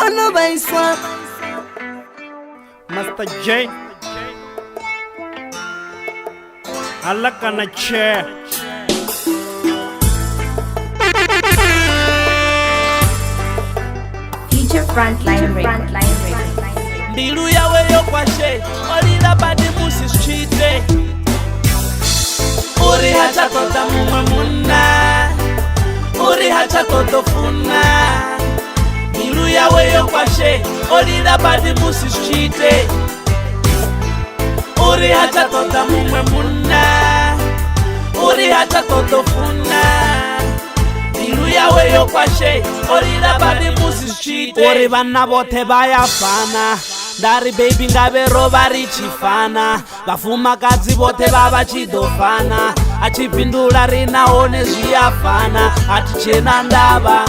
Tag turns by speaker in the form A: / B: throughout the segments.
A: ono baiswa
B: Master J Alaka na che
C: DJ Frontline Radio.
D: Mbilu yawe yo kwashe olila badi musi street uri hacha tota mumwe muna uri hacha toto funa Mbilu yawe yo kwashe olila badi musi street uri hacha tota mumwe muna uri hacha toto funa Mbilu yawe yo kwashe olila badi musi street uri vana bote bayafana Dari baby ngabe roba richifana Vafumakazi bote baba chidofana Achipindula rina one zviafana Atichena ndava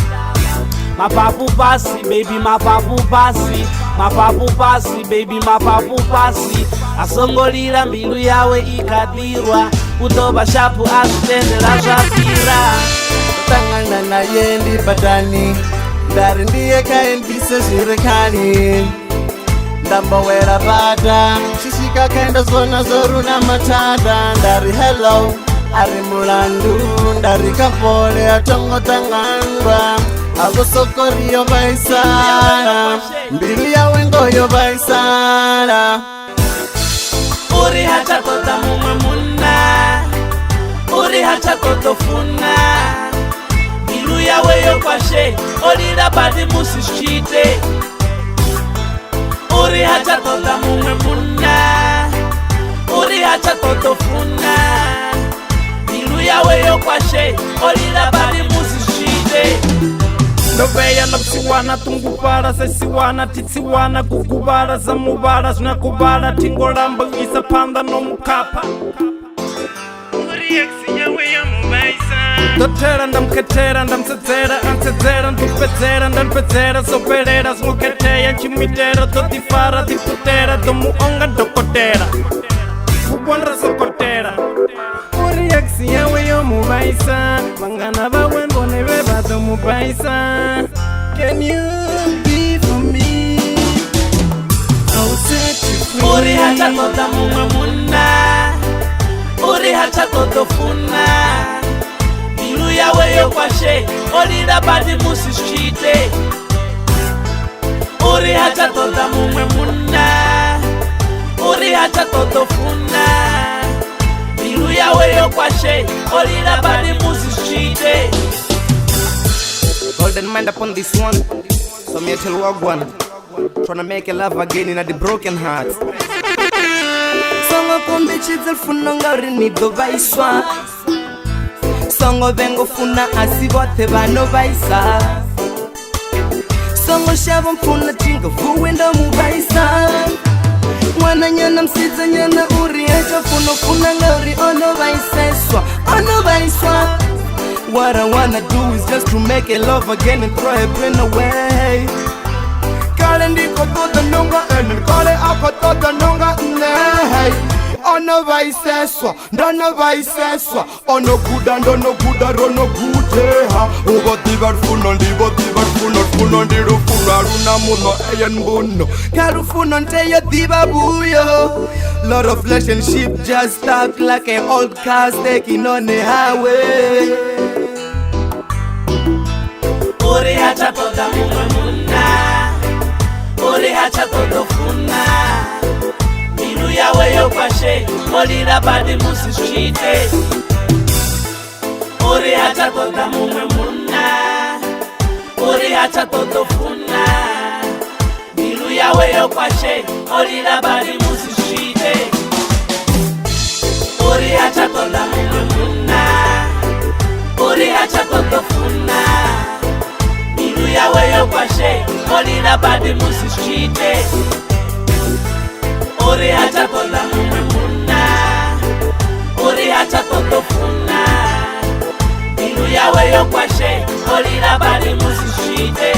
D: Mapapu pasi baby mapapu pasi Mapapu pasi baby mapapu pasi Asongolira mbilu yawe ikadirwa Kutoba shapu azitendela zvapira
A: Tangana na yendi badani Dari ndiye kaendise zvirekani Ndamba wera bada Shishika kaenda zona zoru na matada Ndari hello Ari mulandu Ndari kapole atongo tangandwa Ago sokori yo baisana Mbilu ya wengo yo baisana
D: Uri hacha kota mumwe muna Uri hacha koto funa Mbilu yawe yo kwashe Olira badi musi shite Uri hacha tota mumwe muna Uri hacha toto funa Mbilu yawe yo kwashe Olila badi musi shite
B: Noveya na psiwana tungubala Sesiwana titsiwana kugubala Zamubala zinakubala Tingolamba isa panda no mukapa Uri eksi yawe ya mubaisa Dotera ndamketera ndamsedzera Ansedzera ndupedzera ndanpedzera Soperera smuketeya nchimitera Dotifara diputera Domuonga dokotera Kubondra sokotera Uri eksi yawe yo mubaisa Vangana vawe mbone veva domubaisa Can you be for me? I'll set you free
D: Uri hacha kota mumwe muna Uri hacha koto funa Mbilu yawe yo kwashe Olila badi musi shite Uri hacha tota mumwe muna Uri hacha toto funa Mbilu yawe yo kwashe Olila badi musi shite
A: Golden mind upon this one So me tell Wagwan Tryna make a love again in a the broken heart Songo kombe chizel funa ngari nido baiswa Songo vengo funa asibote bano baisa Songo shabo mfuna chingo vuwenda mubaisa Mwana nyana msiza nyana uri Echa funa ngari ono baiseswa Ono baiswa What I wanna do is just to make a love again and throw a pain away Kale ndiko tota nonga ene Kale ako tota nonga nei Ono baiseswa, ndono baiseswa Ono kuda, ndono kuda, rono kudeha Ugo tibar funo, ndibo tibar funo Funo ndiru funo, aruna muno, eyen buno Karu funo, nteyo tiba buyo Lot of flesh and sheep just stuck like an old car taking on the highway
D: Uri hacha tota mumwe muna Uri hacha toto funa Mbilu yawe yo kwashe Olila badi musi shite Uri hacha tota mumwe muna Uri hacha toto funa Mbilu yawe yo kwashe Olila badi musi shite Uri hacha tota mumwe muna Uri hacha toto funa Mbilu yawe yo kwashe Olila badi musi shite Uri hacha tota mumwe muna Uri hacha toto funa Mbilu yawe yo kwashe Olila badi musi shite